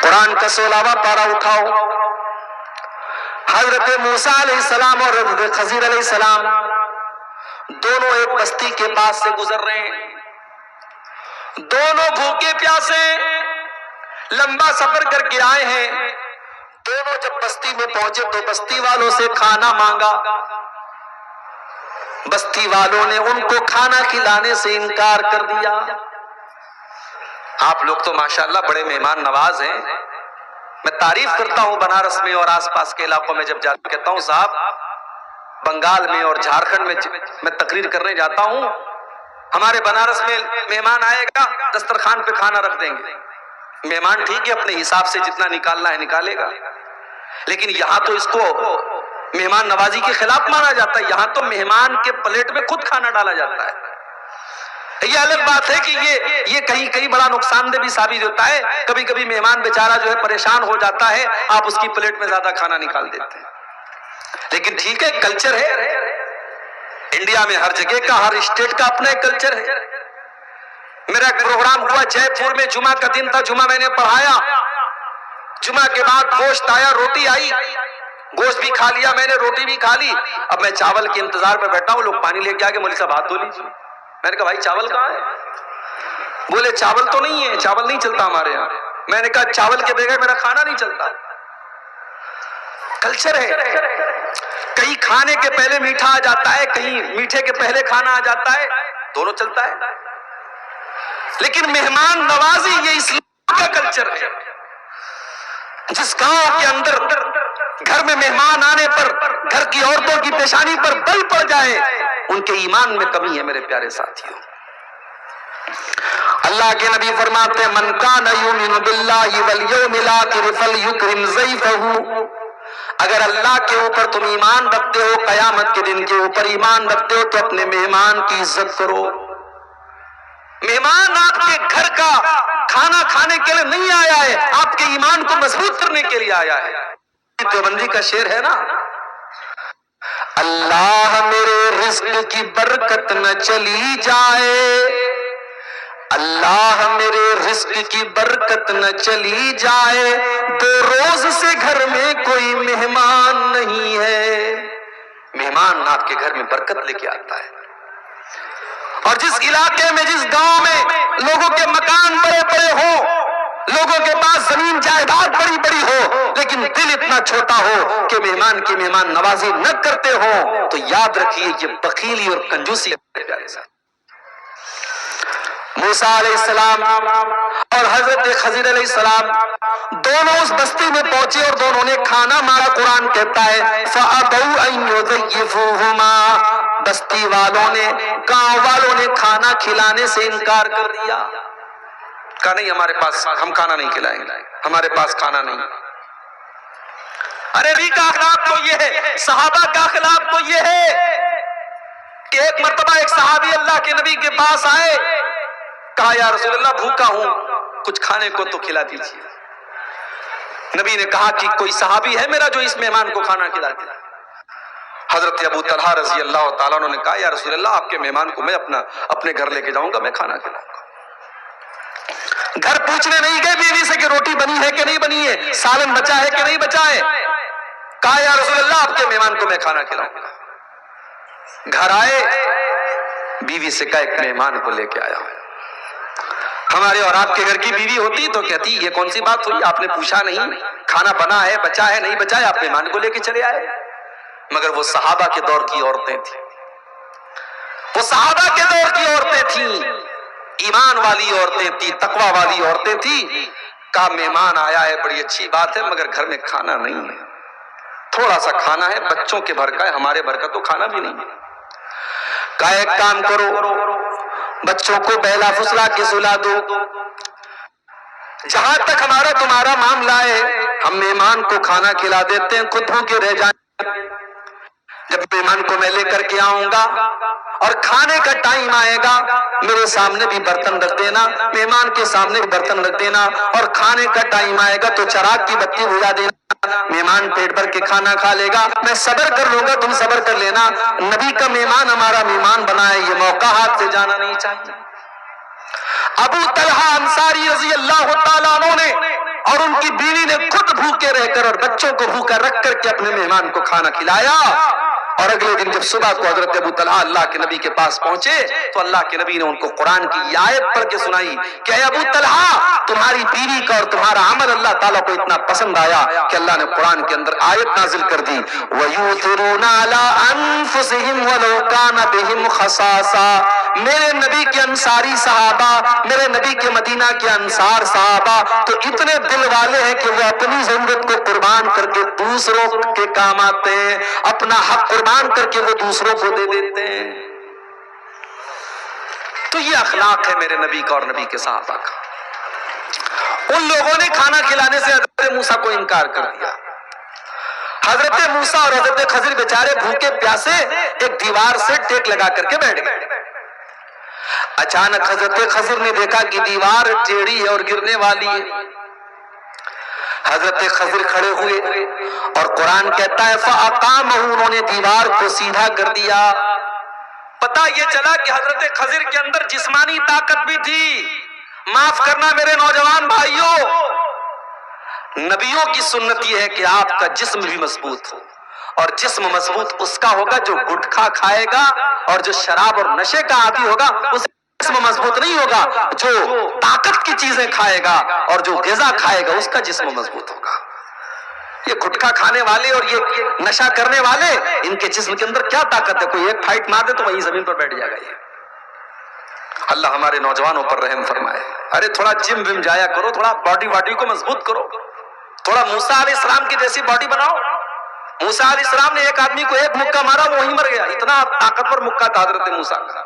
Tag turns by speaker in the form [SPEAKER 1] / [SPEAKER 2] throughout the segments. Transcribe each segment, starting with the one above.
[SPEAKER 1] قرآن کا 16واں پارہ اٹھاؤ، حضرت موسیٰ علیہ السلام اور حضرت خضر علیہ السلام دونوں ایک بستی کے پاس سے گزر رہے ہیں، دونوں بھوکے پیاسے لمبا سفر کر کے آئے ہیں۔ دونوں جب بستی میں پہنچے تو بستی والوں سے کھانا مانگا، بستی والوں نے ان کو کھانا کھلانے سے انکار کر دیا۔ آپ لوگ تو ماشاءاللہ بڑے مہمان نواز ہیں، میں تعریف کرتا ہوں بنارس میں اور آس پاس کے علاقوں میں جب جاتا کہتا ہوں صاحب بنگال میں اور جھارکھنڈ میں تقریر کرنے جاتا ہوں، ہمارے بنارس میں مہمان آئے گا دسترخوان پہ کھانا رکھ دیں گے، مہمان ٹھیک ہے اپنے حساب سے جتنا نکالنا ہے نکالے گا، لیکن یہاں تو اس کو مہمان نوازی کے خلاف مانا جاتا ہے، یہاں تو مہمان کے پلیٹ میں خود کھانا ڈالا جاتا ہے۔ یہ الگ بات ہے کہ یہ کہیں بڑا نقصان دہ بھی ثابت ہوتا ہے، کبھی کبھی مہمان بیچارہ جو ہے پریشان ہو جاتا ہے، آپ اس کی پلیٹ میں زیادہ کھانا نکال دیتے ہیں، لیکن ٹھیک ہے کلچر ہے، انڈیا میں ہر جگہ کا ہر اسٹیٹ کا اپنا ایک کلچر ہے۔ میرا ایک پروگرام ہوا جے پور میں، جمعہ کا دن تھا، جمعہ میں نے پڑھایا، جمعہ کے بعد گوشت آیا، روٹی آئی، گوشت بھی کھا لیا میں نے، روٹی بھی کھا لی، اب میں چاول کے انتظار پہ بیٹھا ہوں، لوگ پانی لے کے آگے مولوی صاحب ہاتھ دھو لیجیے، میں نے کہا بھائی چاول کہاں ہے؟ بولے چاول تو نہیں ہے، چاول نہیں چلتا ہمارے یہاں۔ میں نے کہا چاول کے بغیر میرا کھانا نہیں چلتا، کلچر ہے، کہیں کھانے کے پہلے میٹھا آ جاتا ہے، کہیں میٹھے کے پہلے کھانا آ جاتا ہے، دونوں چلتا ہے، لیکن مہمان نوازی یہ اسلام کا کلچر ہے۔ جس گاؤں کے اندر گھر میں مہمان آنے پر گھر کی عورتوں کی پیشانی پر بل پڑ جائے، ان کے ایمان میں کمی ہے میرے پیارے ساتھیوں۔ اللہ کے نبی فرماتے ہیں من کان یؤمن باللہ والیوم الاخر فلیکرم ضیفہ، اگر اللہ کے اوپر تم ایمان رکھتے ہو، قیامت کے دن کے اوپر ایمان رکھتے ہو، تو اپنے مہمان کی عزت کرو۔ مہمان آپ کے گھر کا کھانا کھانے کے لیے نہیں آیا ہے، آپ کے ایمان کو مضبوط کرنے کے لیے آیا ہے۔ دیوبندی کا شعر ہے نا، اللہ میرے رزق کی برکت نہ چلی جائے، اللہ میرے رزق کی برکت نہ چلی جائے، 2 روز سے گھر میں کوئی مہمان نہیں ہے۔ مہمان آپ کے گھر میں برکت لے کے آتا ہے، اور جس علاقے میں جس گاؤں میں لوگوں کے مکان بڑے بڑے ہوں، لوگوں کے پاس زمین جائیداد بڑی بڑی ہو، لیکن دل اتنا چھوٹا ہو کہ مہمان کی مہمان نوازی نہ کرتے ہو، تو یاد رکھیے یہ بخیلی اور کنجوسی ہے۔ پیارے ساتھ موسیٰ علیہ السلام اور حضرت خضر علیہ السلام دونوں اس بستی میں پہنچے اور دونوں نے کھانا مانگا۔ قرآن کہتا ہے فَأَبَوْا أَن يُضَيِّفُوهُمَا، بستی والوں نے، گاؤں والوں نے کھانا کھلانے سے انکار کر دیا، کہا نہیں ہمارے پاس، ہم کھانا نہیں کھلائیں گے، ہمارے پاس کھانا نہیں۔ ارے نبی کا اخلاق تو یہ ہے، صحابہ کا اخلاق تو یہ ہے کہ ایک مرتبہ ایک صحابی اللہ کے نبی کے پاس آئے، کہا یا رسول اللہ بھوکا ہوں، کچھ کھانے کو تو کھلا دیجیے۔ نبی نے کہا کہ کوئی صحابی ہے میرا جو اس مہمان کو کھانا کھلا دے؟ حضرت ابو طلحہ رضی اللہ تعالیٰ عنہ نے کہا یا رسول اللہ آپ کے مہمان کو میں اپنے گھر لے کے جاؤں گا، میں کھانا کھلاؤں گا۔ گھر پوچھنے نہیں گئے بیوی سے کہ روٹی بنی ہے کہ نہیں بنی ہے، سالن بچا ہے کہ نہیں بچا ہے، کہا یا رسول اللہ آپ کے مہمان کو میں کھانا کھلاؤں گا۔ گھر آئے، بیوی سے کہا ایک مہمان کو لے کے آیا ہوں۔ ہمارے اور آپ کے گھر کی بیوی ہوتی تو کہتی یہ کون سی بات ہوئی، آپ نے پوچھا نہیں، کھانا بنا ہے، بچا ہے نہیں بچا ہے، آپ مہمان کو لے کے چلے آئے۔ مگر وہ صحابہ کے دور کی عورتیں تھیں، وہ صحابہ کے دور کی عورتیں تھیں، ایمان والی عورتیں تھیں، تقوی والی عورتیں تھیں۔ کہا مہمان آیا ہے بڑی اچھی بات ہے، مگر گھر میں کھانا نہیں ہے، تھوڑا سا کھانا ہے، بچوں کے بھر کا ہے، ہمارے بھر کا تو کھانا بھی نہیں ہے۔ کہا ایک کام کرو، بچوں کو بہلا فسلا کے سلا دو، جہاں تک ہمارا تمہارا معاملہ ہے ہم مہمان کو کھانا کھلا دیتے ہیں، خود بھوکے رہ جائیں، جب مہمان کو میں لے کر کے آؤں گا اور کھانے کا ٹائم آئے گا میرے سامنے بھی برتن رکھ دینا، مہمان کے سامنے بھی برتن رکھ دینا، اور کھانے کا ٹائم آئے گا تو چراغ کی بتی بجھا دینا، مہمان پیٹ بھر کے کھانا کھا لے گا، میں صبر کر لوں گا، تم صبر کر لینا۔ نبی کا مہمان ہمارا مہمان بنا ہے، یہ موقع ہاتھ سے جانا نہیں چاہیے۔ ابو طلحہ انصاری رضی اللہ تعالیٰ عنہ نے اور ان کی بیوی نے خود بھوکے رہ کر اور بچوں کو بھوکا رکھ کر کے اپنے مہمان کو کھانا کھلایا. اور اگلے دن جب صبح کو حضرت ابو طلحہ اللہ کے نبی کے پاس پہنچے تو اللہ کے نبی نے ان کو قرآن کی یہ آیت پڑھ کے سنائی کہ اے ابو طلحہ تمہاری بیوی کا اور تمہارا عمل اللہ تعالیٰ کو اتنا پسند آیا کہ اللہ نے قرآن کے اندر آیت نازل کر دی وَيُؤْثِرُونَ عَلَىٰ أَنفُسِهِمْ وَلَوْ كَانَ بِهِمْ خَصَاصَةٌ. میرے نبی کے انصاری صحابہ, میرے نبی کے مدینہ کے انصار صحابہ تو اتنے دل والے ہیں کہ وہ اپنی ضرورت کو قربان کر کے دوسروں کے کام آتے ہیں, اپنا حق قربان کر کے وہ دوسروں کو دے دیتے ہیں. تو یہ اخلاق ہے میرے نبی کا اور نبی کے صحابہ کا. ان لوگوں نے کھانا کھلانے سے حضرت موسیٰ کو انکار کر دیا. حضرت موسیٰ اور حضرت خضر بیچارے بھوکے پیاسے ایک دیوار سے ٹیک لگا کر کے بیٹھ گئے. اچانک حضرت خضر نے دیکھا کہ دیوار ٹیڑھی ہے اور گرنے والی ہے. حضرت خضر کھڑے ہوئے اور قرآن کہتا ہے فَأَقَامَهُ, انہوں نے دیوار کو سیدھا کر دیا. پتہ یہ چلا کہ حضرت خضر کے اندر جسمانی طاقت بھی تھی. معاف کرنا میرے نوجوان بھائیوں, نبیوں کی سنت یہ ہے کہ آپ کا جسم بھی مضبوط ہو, اور جسم مضبوط اس کا ہوگا جو گٹکھا کھائے گا, اور جو شراب اور نشے کا عادی ہوگا اس جسم مضبوط نہیں ہوگا. جو طاقت کی چیزیں کھائے گا اور جو غذا کھائے گا اس کا جسم مضبوط ہوگا. یہ گٹکھا کھانے والے اور یہ نشہ کرنے والے, ان کے جسم کے اندر کیا طاقت ہے؟ کوئی ایک پھائٹ مار دے تو وہیں زمین پر بیٹھ جائے گا. یہ اللہ ہمارے نوجوانوں پر رحم فرمائے. ارے تھوڑا جم وم جایا کرو, تھوڑا باڈی کو مضبوط کرو, تھوڑا موسیٰ علیہ السلام کی جیسی باڈی بناؤ. موسیٰ علیہ السلام نے ایک آدمی کو ایک مکہ مارا, وہیں مر گیا. اتنا طاقتور مکہ تھا حضرت موسیٰ کا.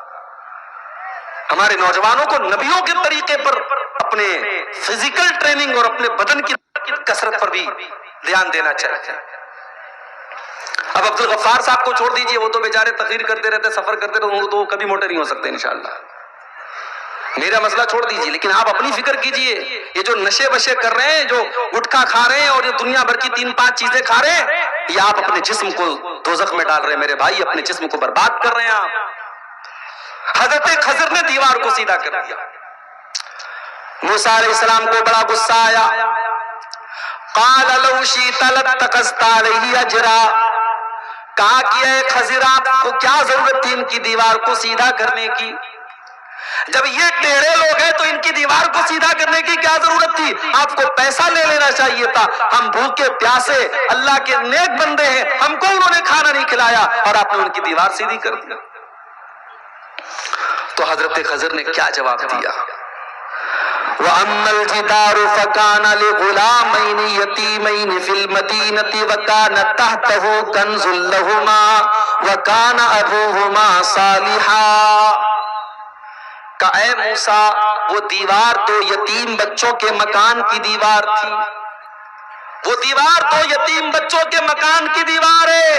[SPEAKER 1] ہمارے نوجوانوں کو نبیوں کے طریقے پر اپنے فزیکل ٹریننگ اور اپنے بدن کی کثرت پر بھی دھیان دینا چاہیے. اب عبد الغفار صاحب کو چھوڑ دیجئے, وہ تو بیچارے تقریر کرتے رہتے, سفر کرتے رہتے, وہ تو کبھی موٹے نہیں ہو سکتے انشاءاللہ. میرا مسئلہ چھوڑ دیجئے, لیکن آپ اپنی فکر کیجئے. یہ جو نشے وشے کر رہے ہیں, جو گٹکھا کھا رہے ہیں اور یہ دنیا بھر کی 3-5 چیزیں کھا رہے ہیں, یہ آپ اپنے جسم کو دوزخ میں ڈال رہے ہیں میرے بھائی, اپنے جسم کو برباد کر رہے ہیں آپ. حضرت خضر نے دیوار کو سیدھا کر دیا. موسیٰ علیہ السلام کو بڑا غصہ آیا. قال لو شئت لاتخذت علیہ اجرا, کہا کہ اے خضر آپ کو کیا ضرورت تھی ان کی دیوار کو سیدھا کرنے کی؟ جب یہ ٹیڑھے لوگ ہیں تو ان کی دیوار کو سیدھا کرنے کی کیا ضرورت تھی؟ آپ کو پیسہ لے لینا چاہیے تھا. ہم بھوکے پیاسے اللہ کے نیک بندے ہیں, ہم کو انہوں نے کھانا نہیں کھلایا اور آپ نے ان کی دیوار سیدھی کر دیا. تو حضرت خضر نے کیا جواب دیا؟ وَأَمَّا الْجِدَارُ فَكَانَ لِغُلَامَيْنِ يَتِيمَيْنِ فِي الْمَدِينَةِ وَكَانَ تَحْتَهُ كَنْزٌ لَهُمَا وَكَانَ أَبُوهُمَا صَالِحًا. کہ اے موسیٰ, وہ دیوار تو یتیم بچوں کے مکان کی دیوار تھی, وہ دیوار تو یتیم بچوں کے مکان کی دیوار ہے,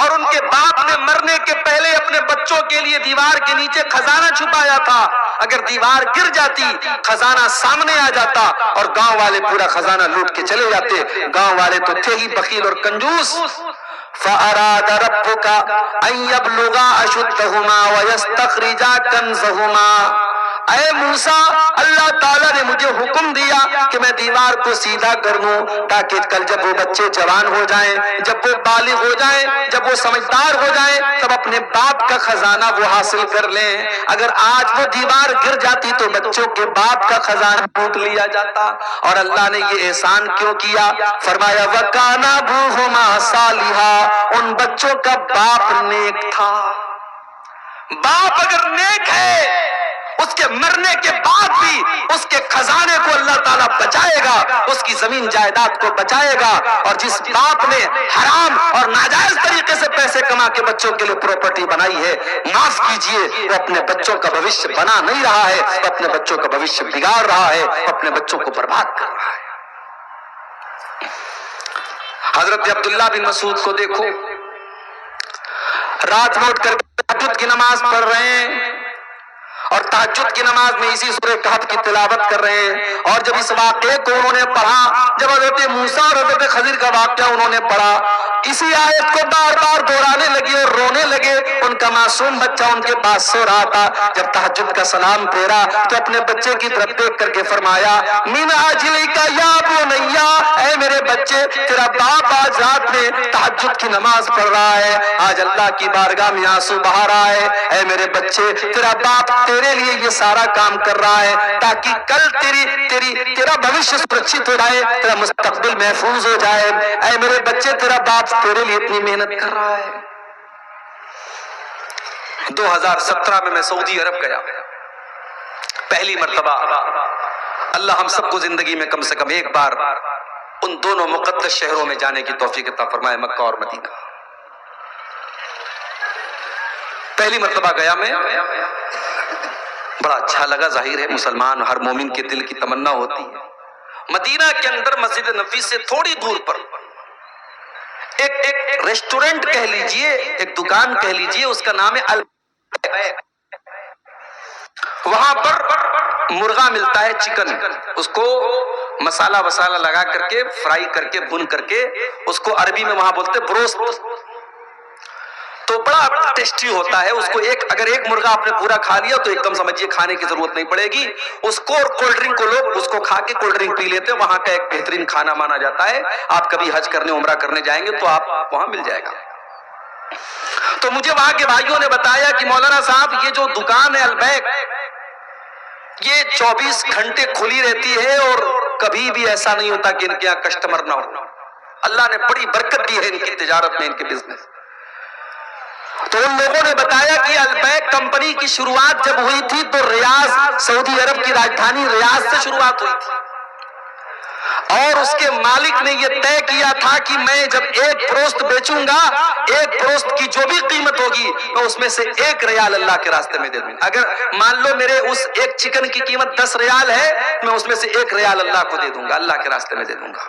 [SPEAKER 1] اور ان کے باپ نے مرنے کے پہلے اپنے بچوں کے لیے دیوار کے نیچے خزانہ چھپایا تھا. اگر دیوار گر جاتی, خزانہ سامنے آ جاتا اور گاؤں والے پورا خزانہ لوٹ کے چلے جاتے. گاؤں والے تو تھے ہی بخیل اور کنجوس. فَأَرَادَ رَبُّكَ أَن يَبْلُغَا أَشُدَّهُمَا وَيَسْتَخْرِجَا كَنزَهُمَا. اے موسیٰ, اللہ تعالیٰ نے مجھے حکم دیا کہ میں دیوار کو سیدھا کر دوں تاکہ کل جب وہ بچے جوان ہو جائیں, جب وہ بالغ ہو جائیں, جب وہ سمجھدار ہو جائیں, تب اپنے باپ کا خزانہ وہ حاصل کر لیں. اگر آج وہ دیوار گر جاتی تو بچوں کے باپ کا خزانہ لوٹ لیا جاتا. اور اللہ نے یہ احسان کیوں کیا؟ فرمایا وَكَانَ أَبُوهُمَا صَالِحًا, ان بچوں کا باپ نیک تھا. باپ اگر نیک ہے, اس کے مرنے کے بعد بھی اس کے خزانے کو اللہ تعالیٰ بچائے گا, اس کی زمین جائیداد کو بچائے گا. اور جس باپ نے حرام اور ناجائز طریقے سے پیسے کما کے بچوں کے لیے پراپرٹی بنائی ہے, معاف کیجئے, وہ اپنے بچوں کا بھوشیہ بنا نہیں رہا ہے, وہ اپنے بچوں کا بھوشیہ بگاڑ رہا ہے, اپنے بچوں کو برباد کر رہا ہے. حضرت عبداللہ بن مسعود کو دیکھو, رات میں اٹھ کر تہجد کی نماز پڑھ رہے ہیں, اور تہجد کی نماز میں اسی سورہ کہف کی تلاوت کر رہے ہیں، اور جب اس واقعے کو انہوں نے پڑھا، جب حضرت موسیٰ اور حضرت خضر کا واقعہ انہوں نے پڑھا، اسی آیت کو بار بار دہرانے لگے اور رونے لگے۔ ان کا معصوم بچہ ان کے پاس سو رہا تھا، جب تہجد کا سلام پھیرا تو اپنے بچے کی طرف دیکھ کر کے فرمایا من اجلک یا بنیا، اے میرے بچے تیرا باپ آج رات میں تہجد کی نماز پڑھ رہا ہے، آج اللہ کی بارگاہ میں آنسو بہا رہا ہے، اے میرے بچے تیرا باپ تیرے لیے یہ سارا کام کر رہا ہے تاکہ کل تیرا بھوشیہ سرکشت ہو جائے، تیرا مستقبل محفوظ ہو جائے۔ اے میرے بچے تیرا باپ تیرے لیے اتنی محنت کر رہا ہے۔ 2017 میں سعودی عرب گیا، پہلی مرتبہ۔ اللہ ہم سب کو زندگی میں کم سے کم ایک بار ان دونوں مقدس شہروں میں جانے کی توفیق عطا فرمائے، مکہ اور مدینہ۔ پہلی مرتبہ گیا میں، بڑا اچھا لگا۔ ظاہر ہے مسلمان ہر مومن کے دل کی تمنا ہوتی ہے۔ مدینہ کے اندر مسجد نبوی سے تھوڑی دور پر ایک ریسٹورنٹ کہہ لیجئے، ایک دکان کہہ لیجئے، اس کا نام ہے البیک۔ وہاں پر مرغا ملتا ہے، چکن، اس کو مسالہ وسالہ لگا کر کے فرائی کر کے بھن کر کے اس کو عربی میں وہاں بولتے بروسٹ، تو بڑا ٹیسٹی ہوتا ہے۔ اس کو اگر ایک مرغا آپ نے پورا کھا لیا تو ایک دم سمجھیے کھانے کی ضرورت نہیں پڑے گی۔ اس کو اور کولڈ ڈرنک کو لوگ اس کو کھا کے کولڈ ڈرنک پی لیتے ہیں، وہاں کا ایک بہترین کھانا مانا جاتا ہے۔ آپ کبھی حج کرنے عمرہ کرنے جائیں گے تو آپ وہاں مل جائے گا۔ تو مجھے وہاں کے بھائیوں نے بتایا کہ مولانا صاحب یہ جو دکان ہے البیک، یہ 24 گھنٹے کھلی رہتی ہے اور کبھی بھی ایسا نہیں ہوتا کہ ان کے یہاں کسٹمر نہ ہو۔ اللہ نے بڑی برکت دی ہے ان کی تجارت میں، ان کے بزنس۔ تو ان لوگوں نے بتایا کہ البیک کمپنی کی شروعات جب ہوئی تھی تو ریاض، سعودی عرب کی راجدھانی ریاض سے شروعات ہوئی تھی، اور اس کے مالک نے یہ طے کیا تھا کہ میں جب ایک بروسٹ بیچوں گا، ایک بروسٹ کی جو بھی قیمت ہوگی میں اس میں سے 1 ریال اللہ کے راستے میں دے دوں گا۔ اگر مان لو میرے اس ایک چکن کی قیمت 10 ریال ہے، میں اس میں سے 1 ریال اللہ کو دے دوں گا، اللہ کے راستے میں دے دوں گا۔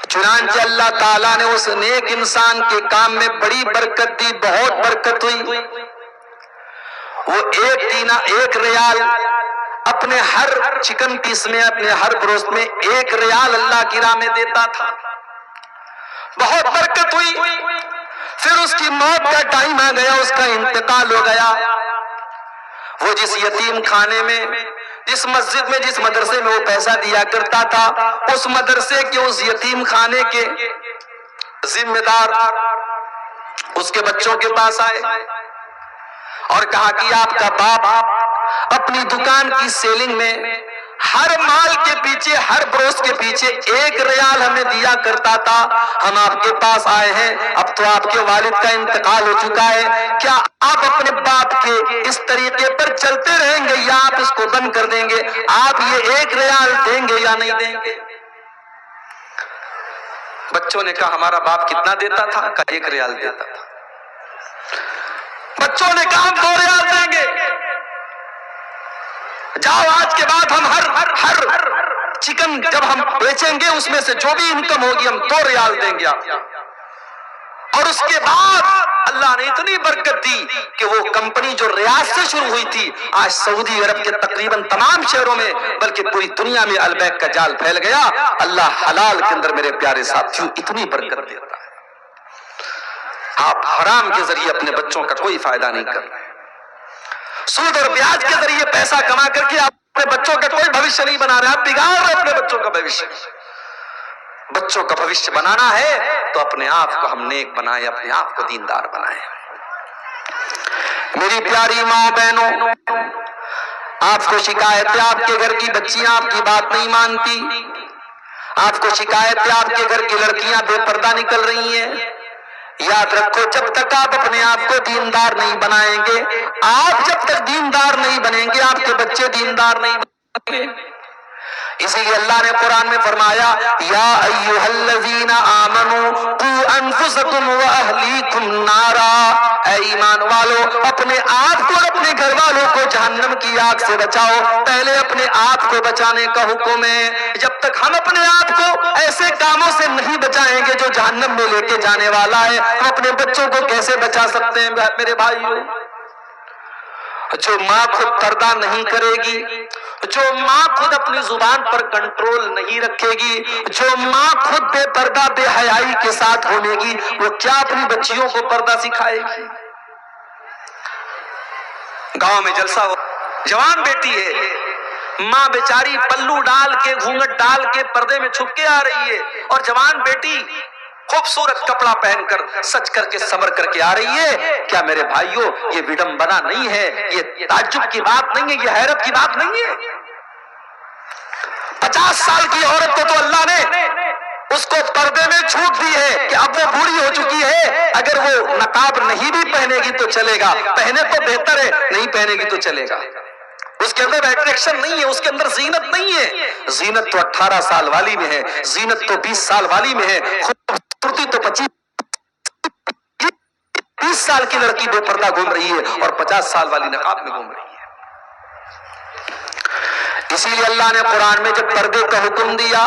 [SPEAKER 1] چنانچہ اللہ تعالیٰ نے اس نیک انسان کے کام میں بڑی برکت دی، بہت برکت ہوئی۔ وہ 1 ریال اپنے ہر چکن پیس میں، اپنے ہر بروسٹ میں 1 ریال اللہ کی راہ میں دیتا تھا، بہت برکت ہوئی۔ پھر اس کی موت کا ٹائم آ گیا، اس کا انتقال ہو گیا۔ وہ جس یتیم خانے میں، جس مسجد میں، جس مدرسے میں وہ پیسہ دیا کرتا تھا، اس مدرسے کے اس یتیم خانے کے ذمہ دار اس کے بچوں کے پاس آئے اور کہا کہ آپ کا باپ اپنی دکان کی سیلنگ میں ہر مال کے پیچھے، ہر بروس کے پیچھے 1 ریال ہمیں دیا کرتا تھا، ہم آپ کے پاس آئے ہیں، اب تو آپ کے والد کا انتقال ہو چکا ہے، کیا آپ اپنے باپ کے اس طریقے پر چلتے رہیں گے یا آپ اس کو بند کر دیں گے؟ آپ یہ 1 ریال دیں گے یا نہیں دیں گے؟ بچوں نے کہا ہمارا باپ کتنا دیتا تھا؟ کہا 1 ریال دیتا تھا۔ بچوں نے کہا ہم 2 ریال دیں گے۔ جاؤ آج کے بعد ہم ہر چکن جب ہم بیچیں گے اس میں سے جو بھی انکم ہوگی ہم 2 ریال دیں گے آپ۔ اور اس کے بعد اللہ نے اتنی برکت دی کہ وہ کمپنی جو ریاض سے شروع ہوئی تھی آج سعودی عرب کے تقریباً تمام شہروں میں بلکہ پوری دنیا میں البیک کا جال پھیل گیا۔ اللہ حلال کے اندر میرے پیارے ساتھیوں اتنی برکت دیتا ہے، آپ حرام کے ذریعے اپنے بچوں کا کوئی فائدہ نہیں کر رہے، سود اور بیاج کے ذریعے پیسہ کما کر کے آپ اپنے بچوں کا کوئی بھوشیہ نہیں بنا رہے، آپ بگاڑ رہے اپنے بچوں کا بھوشیہ۔ بچوں کا بھوشیہ بنانا ہے تو اپنے آپ کو ہم نیک بنائیں، اپنے آپ کو دیندار بنائیں۔ میری پیاری ماں بہنوں، آپ کو شکایت ہے آپ کے گھر کی بچیاں آپ کی بات نہیں مانتی، آپ کو شکایت ہے آپ کے گھر کی لڑکیاں بے پردہ نکل رہی ہیں، یاد رکھو جب تک آپ اپنے آپ کو دیندار نہیں بنائیں گے، آپ جب تک دیندار نہیں بنیں گے آپ کے بچے دیندار نہیں بنیں گے۔ اسی لیے اللہ نے قرآن میں فرمایا یا ایھا الذین آمنوا قوا انفسکم واہلیکم نارا، اے ایمان والو اپنے آپ کو اور اپنے گھر والوں کو جہنم کی آگ سے بچاؤ۔ پہلے اپنے آپ کو بچانے کا حکم ہے۔ جب تک ہم اپنے آپ کو ایسے کاموں سے نہیں بچائیں گے جو جہنم میں لے کے جانے والا ہے، ہم اپنے بچوں کو کیسے بچا سکتے ہیں میرے بھائیوں؟ جو ماں خود پردہ نہیں کرے گی، جو ماں خود اپنی زبان پر کنٹرول نہیں رکھے گی، جو ماں خود بے پردہ بے حیائی کے ساتھ گھومے گی، وہ کیا اپنی بچیوں کو پردہ سکھائے گی؟ گاؤں میں جلسہ ہو، جوان بیٹی ہے، ماں بیچاری پلو ڈال کے گھونگٹ ڈال کے پردے میں چھپ کے آ رہی ہے، اور جوان بیٹی خوبصورت کپڑا پہن کر سج کر کے سمر کر کے آ رہی ہے۔ کیا میرے بھائیوں یہ وڈمبنا نہیں ہے؟ یہ تعجب کی بات نہیں ہے؟ یہ حیرت کی بات نہیں ہے؟ 50 سال کی عورت کو تو اللہ نے اس کو پردے میں چھوٹ دی ہے کہ اب وہ بوڑھی ہو چکی ہے، اگر وہ نقاب نہیں بھی پہنے گی تو چلے گا، پہنے تو بہتر ہے، نہیں پہنے گی تو چلے گا۔ اس کے اندر اٹریکشن نہیں ہے، اس کے اندر زینت نہیں ہے۔ زینت تو 18 سال والی میں ہے، زینت تو 20 سال والی میں ہے، خوبصورتی تو 20 سال کی لڑکی بے پردہ گھوم رہی ہے اور 50 سال والی نقاب میں گھوم رہی ہے۔ اسی لیے اللہ نے قرآن میں جب پردے کا حکم دیا،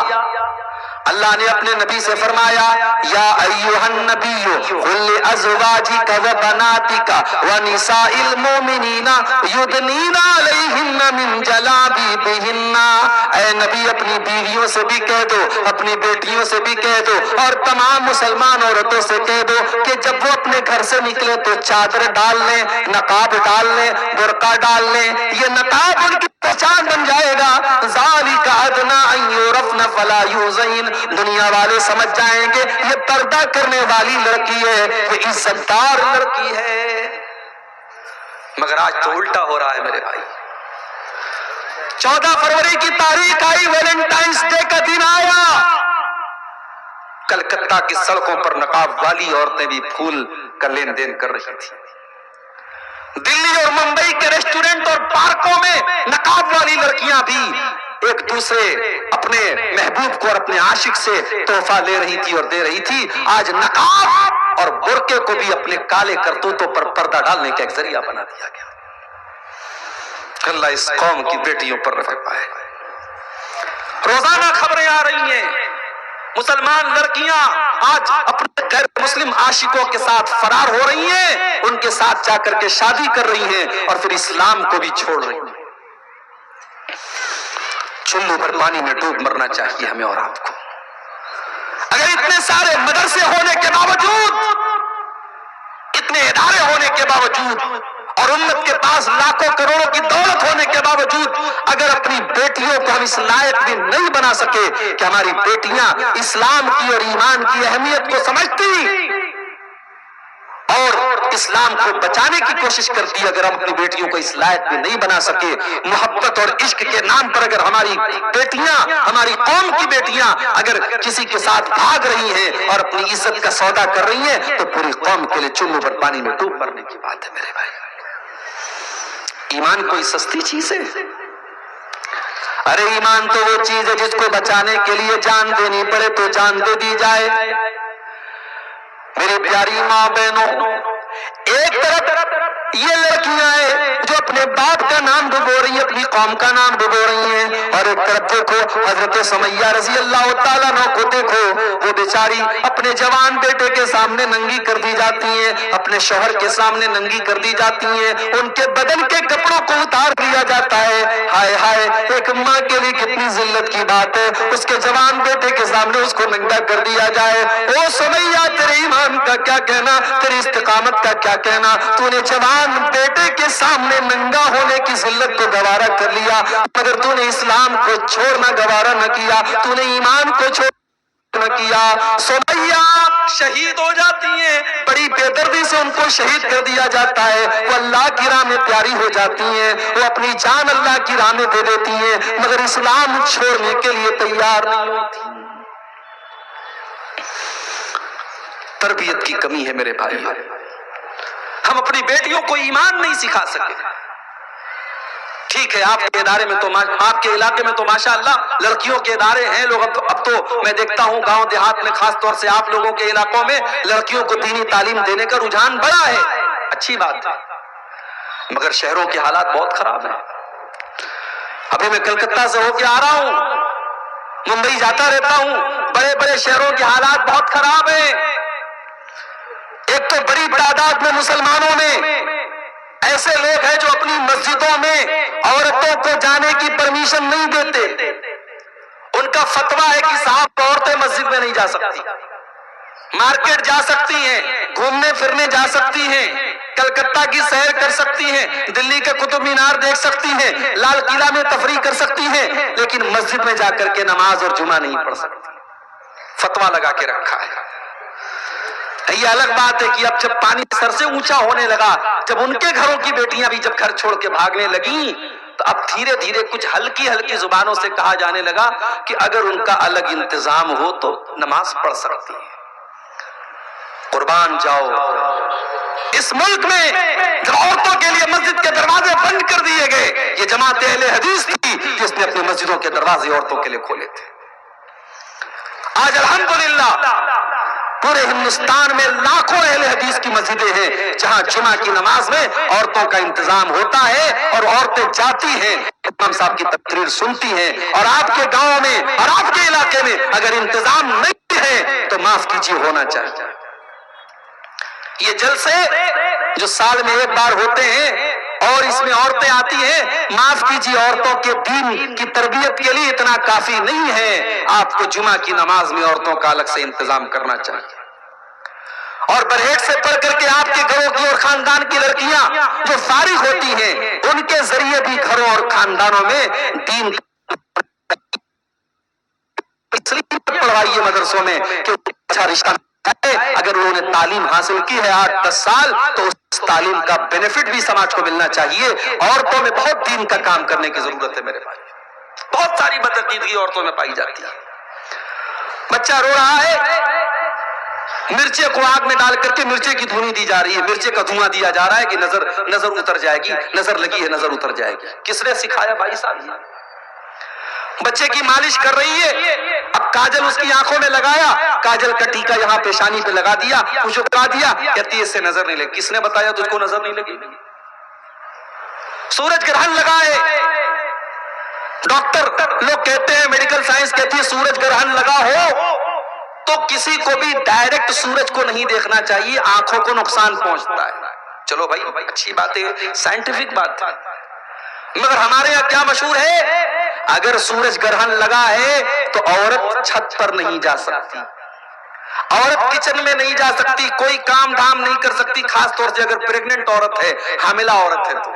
[SPEAKER 1] اللہ نے اپنے نبی سے فرمایا یا ایھا النبی قل لازواجک وبناتک ونساء المؤمنین یدنین علیہن من جلابیبہن، اے نبی اپنی بیویوں سے بھی کہہ دو، اپنی بیٹیوں سے بھی کہہ دو، اور تمام مسلمان عورتوں سے کہہ دو کہ جب وہ اپنے گھر سے نکلے تو چادر ڈال لیں، نقاب ڈال لیں، برقع ڈال لیں، یہ نقاب ان کی پہچان بن جائے گا۔ ذالک ادنی ان یعرفن فلا یؤذین، دنیا والے سمجھ جائیں گے یہ پردہ کرنے والی لڑکی ہے، یہ عزت دار لڑکی ہے۔ مگر آج تو الٹا ہو رہا ہے میرے بھائی۔ 14 فروری کی تاریخ آئی، ویلنٹائنس ڈے کا دن آیا، کلکتہ کی سڑکوں پر نقاب والی عورتیں بھی پھول کا لین دین کر رہی تھی۔ دلی اور ممبئی کے ریسٹورنٹ اور پارکوں میں نقاب والی لڑکیاں بھی ایک دوسرے اپنے محبوب کو اور اپنے عاشق سے تحفہ لے رہی تھی اور دے رہی تھی۔ آج نقاب اور برقعے کو بھی اپنے کالے کرتوتوں پر پردہ ڈالنے کا ایک ذریعہ بنا دیا گیا۔ اللہ اس قوم کی بیٹیوں پر رحم پائے۔ روزانہ خبریں آ رہی ہیں، مسلمان لڑکیاں آج اپنے غیر مسلم عاشقوں کے ساتھ فرار ہو رہی ہیں، ان کے ساتھ جا کر کے شادی کر رہی ہیں اور پھر اسلام کو بھی چھوڑ رہی ہیں۔ چلو بھر پانی میں ڈوب مرنا چاہیے ہمیں اور آپ کو۔ اگر اتنے سارے مدرسے ہونے کے باوجود، اتنے ادارے ہونے کے باوجود، اور امت کے پاس لاکھوں کروڑوں کی دولت ہونے کے باوجود اگر اپنی بیٹیوں کو ہم اس لائق بھی نہیں بنا سکے کہ ہماری بیٹیاں اسلام کی اور ایمان کی اہمیت کو سمجھتی اور اسلام کو بچانے کی کوشش کرتی، اگر ہم اپنی بیٹیوں کو اس لائق بھی نہیں بنا سکے، محبت اور عشق کے نام پر اگر ہماری بیٹیاں، ہماری قوم کی بیٹیاں اگر کسی کے ساتھ بھاگ رہی ہیں اور اپنی عزت کا سودا کر رہی ہیں، تو پوری قوم کے لیے چلو بھر پانی میں ڈوب مرنے کی بات ہے میرے بھائی۔ ایمان کوئی سستی چیز ہے؟ ارے ایمان تو وہ چیز ہے جس کو بچانے کے لیے جان دینی پڑے تو جان دے دی جائے۔ میری پیاری ماں بہنوں، ایک طرف یہ لڑکیاں ہیں جو اپنے باپ کا نام ڈبو رہی ہیں، اپنی قوم کا نام ڈبو رہی ہیں، اور ایک طرف دیکھو حضرت سمیہ رضی اللہ تعالیٰ عنہ کو دیکھو، وہ بیچاری اپنے جوان بیٹے کے سامنے ننگی کر دی جاتی ہیں، اپنے شوہر کے سامنے ننگی کر دی جاتی ہیں، ان کے بدن کے کپڑوں کو اتار دیا جاتا ہے۔ ہائے ہائے، ایک ماں کے لیے کتنی ذلت کی بات ہے، اس کے جوان بیٹے کے سامنے اس کو ننگا کر دیا جائے۔ او سمیہ، تیرے ایمان کا کیا کہنا، تیری استقامت کا کیا کہنا، تو نے جوان بیٹے کے سامنے ننگا ہونے کی ذلت کو گوارا کر لیا، مگر تو نے اسلام کو چھوڑنا گوارا نہ کیا، تو نے ایمان کو چھوڑنا نہ کیا۔ سمیہ شہید ہو جاتی ہیں، بڑی بے دردی سے ان کو شہید کر دیا جاتا ہے، وہ اللہ کی راہ میں پیاری ہو جاتی ہیں، وہ اپنی جان اللہ کی راہ میں دے دیتی ہیں، مگر اسلام چھوڑنے کے لیے تیار نہیں ہوتی۔ تربیت کی کمی ہے میرے بھائی، ہم اپنی بیٹیوں کو ایمان نہیں سکھا سکے۔ ٹھیک ہے، آپ کے ادارے میں تو، آپ کے علاقے میں تو ماشاءاللہ لڑکیوں کے ادارے ہیں، لوگ اب تو میں دیکھتا ہوں گاؤں دیہات میں، خاص طور سے آپ لوگوں کے علاقوں میں لڑکیوں کو دینی تعلیم دینے کا رجحان بڑا ہے، اچھی بات ہے، مگر شہروں کے حالات بہت خراب ہیں۔ ابھی میں کلکتہ سے ہو کے آ رہا ہوں، ممبئی جاتا رہتا ہوں، بڑے بڑے شہروں کے حالات بہت خراب ہیں۔ ایک تو بڑی تعداد میں مسلمانوں نے ایسے لوگ ہیں جو اپنی مسجدوں میں عورتوں کو جانے کی پرمیشن نہیں دیتے. ان کا فتویٰ ہے کہ صاحب عورتیں مسجد میں نہیں جا سکتی، مارکیٹ جا سکتی ہیں، گھومنے پھرنے جا سکتی ہیں، کلکتہ کی سیر کر سکتی ہیں، دلی کے قطب مینار دیکھ سکتی ہیں، لال قلعہ میں تفریح کر سکتی ہیں، لیکن مسجد میں جا کر کے نماز اور جمعہ نہیں پڑھ سکتی. فتویٰ لگا کے رکھا ہے. یہ الگ بات ہے کہ اب جب پانی سر سے اونچا ہونے لگا، جب ان کے گھروں کی بیٹیاں بھی جب گھر چھوڑ کے بھاگنے لگیں، تو اب دھیرے دھیرے کچھ ہلکی ہلکی زبانوں سے کہا جانے لگا کہ اگر ان کا الگ انتظام ہو تو نماز پڑھ سکتی ہیں. قربان جاؤ، اس ملک میں جب عورتوں کے لیے مسجد کے دروازے بند کر دیے گئے، یہ جماعت اہل حدیث تھی جس نے اپنی مسجدوں کے دروازے عورتوں کے لیے کھولے تھے. آج الحمدللہ پورے ہندوستان میں لاکھوں اہل حدیث کی مسجدیں ہیں جہاں جمعہ کی نماز میں عورتوں کا انتظام ہوتا ہے اور عورتیں جاتی ہیں، امام صاحب کی تقریر سنتی ہیں. اور آپ کے گاؤں میں اور آپ کے علاقے میں اگر انتظام نہیں ہے تو معاف کیجیے، ہونا چاہیے. یہ جلسے جو سال میں ایک بار ہوتے ہیں اور اس میں عورتیں آتی ہیں، معاف کیجیے، عورتوں کے دین کی تربیت کے لیے اتنا کافی نہیں ہے. آپ کو جمعہ کی نماز میں عورتوں کا الگ سے انتظام کرنا چاہیے. اور برہیٹ سے پڑھ کر کے آپ کے گھروں کی اور خاندان کی لڑکیاں جو فارغ ہوتی ہیں، ان کے ذریعے بھی گھروں اور خاندانوں میں دین اس لیے پڑھائیے مدرسوں میں کہ اچھا رشتہ ہے. اگر انہوں نے تعلیم حاصل کی ہے 8-10 سال تو اس تعلیم کا بینیفٹ بھی سماج کو ملنا چاہیے. عورتوں میں بہت دین کا کام کرنے کی ضرورت ہے میرے بھائی. بہت ساری بدعقیدگی عورتوں میں پائی جاتی ہے. بچہ رو رہا ہے، مرچے کو آگ میں ڈال کر کے مرچے کی دھونی دی جا رہی ہے، مرچے کا دھواں دیا جا رہا ہے کہ نظر اتر جائے گی، نظر لگی ہے نظر اتر جائے گی. کس نے سکھایا بھائی صاحب؟ بچے کی مالش کر رہی ہے، اب کاجل اس کی آنکھوں میں لگایا، کاجل کا ٹیکا یہاں پیشانی پہ لگا دیا، کچھ اٹھا دیا، کہتی ہے اس سے نظر نہیں لگی. کس نے بتایا تجھ کو نظر نہیں لگے گی؟ سورج گرہن لگا ہے، ڈاکٹر لوگ کہتے ہیں، میڈیکل سائنس کہتی ہے سورج گرہن لگا ہو تو کسی کو بھی ڈائریکٹ سورج کو نہیں دیکھنا چاہیے، آنکھوں کو نقصان پہنچتا ہے. چلو بھائی اچھی بات ہے، سائنٹیفک بات ہے. مگر ہمارے یہاں کیا مشہور ہے؟ اگر سورج گرہن لگا ہے تو عورت چھت پر نہیں جا سکتی، عورت کچن میں نہیں جا سکتی، کوئی کام دھام نہیں کر سکتی، خاص طور سے اگر پریگننٹ عورت ہے، حاملہ عورت ہے. تو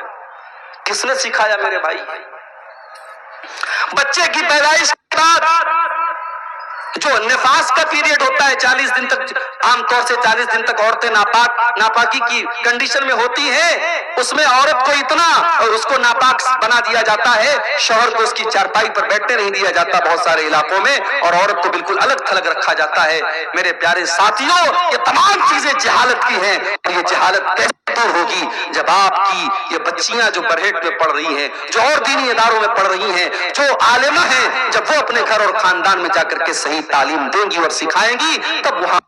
[SPEAKER 1] کس نے سکھایا میرے بھائی؟ بچے کی پیدائش کے بعد جو نفاس کا پیریڈ ہوتا ہے 40 دن تک، عام طور سے 40 دن تک عورتیں ناپاکی کی کنڈیشن میں ہوتی ہیں، اس میں عورت کو اتنا اور اس کو ناپاک بنا دیا جاتا ہے، شوہر کو اس کی چارپائی پر بیٹھنے نہیں دیا جاتا بہت سارے علاقوں میں، اور عورت کو بالکل الگ تھلگ رکھا جاتا ہے. میرے پیارے ساتھیوں، یہ تمام چیزیں جہالت کی ہیں. اور یہ جہالت کیسے دور ہوگی جب آپ کی یہ بچیاں جو برہیٹ میں پڑھ رہی ہیں، جو اور دینی اداروں میں پڑھ رہی ہیں، جو عالمہ ہیں، جب وہ اپنے گھر اور خاندان میں جا کر کے صحیح تعلیم دیں گی اور سکھائیں گی، تب وہاں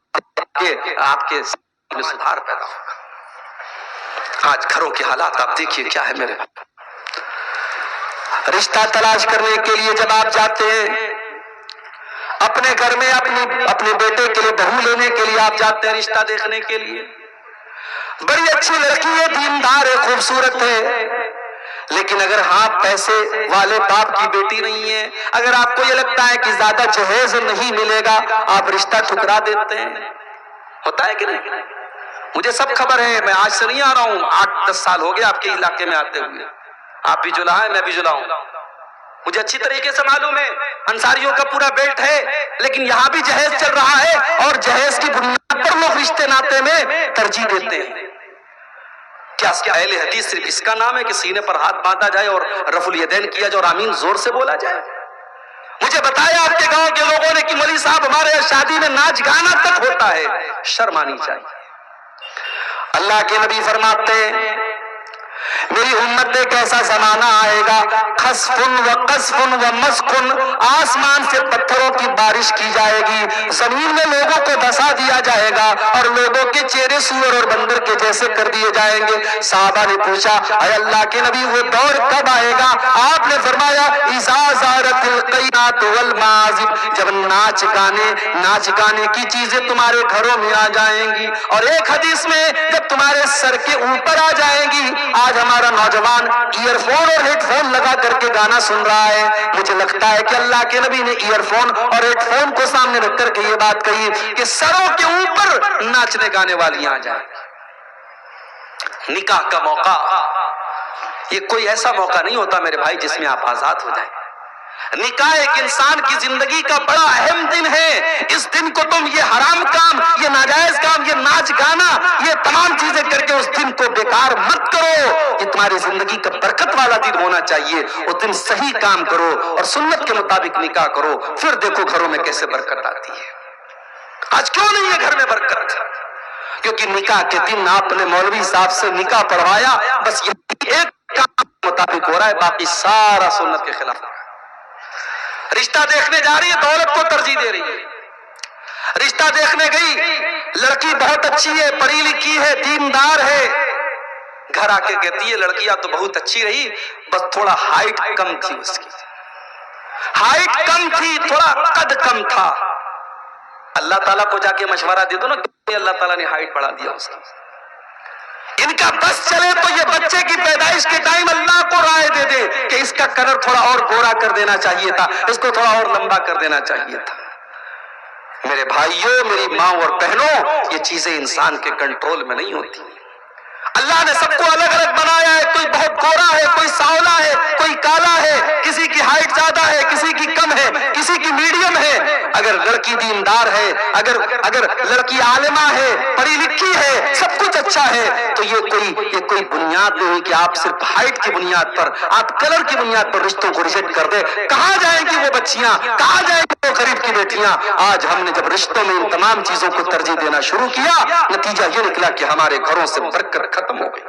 [SPEAKER 1] آپ کے میں سدھار پیدا ہوگا. آج گھروں کے حالات آپ دیکھیے کیا ہے میرے. رشتہ تلاش کرنے کے لیے جب آپ جاتے ہیں، اپنے گھر میں اپنے بیٹے کے لیے بہو لینے کے لیے آپ جاتے ہیں، رشتہ دیکھنے کے لیے، بڑی اچھی لڑکی ہے، دیندار ہے، خوبصورت ہے، لیکن اگر آپ پیسے والے باپ کی بیٹی نہیں ہے، اگر آپ کو یہ لگتا ہے کہ زیادہ جہیز نہیں ملے گا، آپ رشتہ ٹھکرا دیتے ہیں. ہوتا ہے کہ نہیں؟ مجھے سب خبر ہے، میں آج سے نہیں آ رہا ہوں، 8-10 سال ہو گئے آپ کے علاقے میں آتے ہوئے. آپ بھی جلا ہے، میں بھی جلا ہوں، مجھے اچھی طریقے سے معلوم ہے. انصاریوں کا پورا بیلٹ ہے، لیکن یہاں بھی جہیز چل رہا ہے، اور جہیز کی بنیاد پر لوگ رشتے ناطے میں ترجیح دیتے ہیں. کیا اہل حدیث صرف اس کا نام ہے کہ سینے پر ہاتھ باندھا جائے اور رفع الیدین کیا جائے اور آمین زور سے بولا جائے؟ مجھے بتایا آپ کے گاؤں کے لوگوں نے کہ مولوی صاحب ہمارے یہاں شادی میں ناچ گانا تک ہوتا ہے. شرم آنی چاہیے. اللہ کے نبی فرماتے ہیں میری امت ایک ایسا زمانہ آئے گا خسفن و قذفن و مسخن، آسمان سے پتھروں کی بارش کی جائے گی، زمین میں لوگوں کو دھسا دیا جائے گا اور لوگوں کے چہرے سور اور بندر کے جیسے کر دیے جائیں گے۔ صحابہ نے پوچھا اے اللہ کے نبی وہ دور کب آئے گا؟ آپ نے فرمایا اذا زارت القینات والمعازف، جب ناچ گانے کی چیزیں تمہارے گھروں میں آ جائیں گی، اور ایک حدیث میں جب تمہارے سر کے اوپر آ جائیں گی۔ آج ہمارا نوجوان ایئر فون اور ہیڈ فون لگا کر کے گانا سن رہا ہے، مجھے لگتا ہے کہ اللہ کے نبی نے ایئر فون اور ہیڈ فون کو سامنے رکھ کر کے یہ بات کہی کہ سروں کے اوپر ناچنے گانے والیاں آ جائیں۔ نکاح کا موقع یہ کوئی ایسا موقع نہیں ہوتا میرے بھائی جس میں آپ آزاد ہو جائیں۔ نکاح ایک انسان کی زندگی کا بڑا اہم دن ہے۔ اس دن کو تم یہ حرام کام، یہ ناجائز کام، یہ ناچ گانا، یہ تمام چیزیں کر کے اس دن کو بیکار مت کرو۔ یہ تمہاری زندگی کا برکت والا دن ہونا چاہیے۔ اس دن صحیح کام کرو اور سنت کے مطابق نکاح کرو، پھر دیکھو گھروں میں کیسے برکت آتی ہے۔ آج کیوں نہیں ہے گھر میں برکت؟ کیونکہ نکاح کے دن آپ نے مولوی صاحب سے نکاح پڑھوایا، بس یہ ایک کام مطابق ہو رہا ہے، باقی سارا سنت کے خلاف۔ رشتہ دیکھنے جا رہی ہے، دولت کو ترجیح دے رہی ہے۔ رشتہ دیکھنے گئی، لڑکی بہت اچھی ہے، پڑھی لکھی ہے، دیندار ہے، گھر آ کے کہتی ہے لڑکیاں تو بہت اچھی رہی، بس تھوڑا ہائٹ کم تھی، اس کی ہائٹ کم تھی، تھوڑا قد کم تھا۔ اللہ تعالیٰ کو جا کے مشورہ دے دو نا کہ اللہ تعالیٰ نے ہائٹ بڑھا دیا اس کی۔ ان کا بس چلے تو یہ بچے کی پیدائش کے ٹائم اللہ کو رائے دے دے کہ اس کا کلر تھوڑا اور گورا کر دینا چاہیے تھا، اس کو تھوڑا اور لمبا کر دینا چاہیے تھا۔ میرے بھائیوں، میری ماں اور بہنوں، یہ چیزیں انسان کے کنٹرول میں نہیں ہوتی۔ اللہ نے سب کو الگ الگ بنایا ہے، کوئی بہت گورا ہے، کوئی سانولا ہے، کوئی کالا ہے، کسی کی ہائٹ زیادہ ہے، کسی کی کم ہے، کسی کی میڈیم ہے۔ اگر لڑکی دیندار ہے، اگر لڑکی عالمہ ہے، پڑھی لکھی ہے، سب کچھ اچھا ہے، تو یہ کوئی بنیاد نہیں ہوئی کہ آپ صرف ہائٹ کی بنیاد پر، آپ کلر کی بنیاد پر رشتوں کو ریجیکٹ کر دیں۔ کہاں جائیں گی وہ بچیاں، کہاں جائیں گی وہ غریب کی بیٹیاں؟ آج ہم نے جب رشتوں میں ان تمام چیزوں کو ترجیح دینا شروع کیا، نتیجہ یہ نکلا کہ ہمارے گھروں سے برکت ختم ہو گئی۔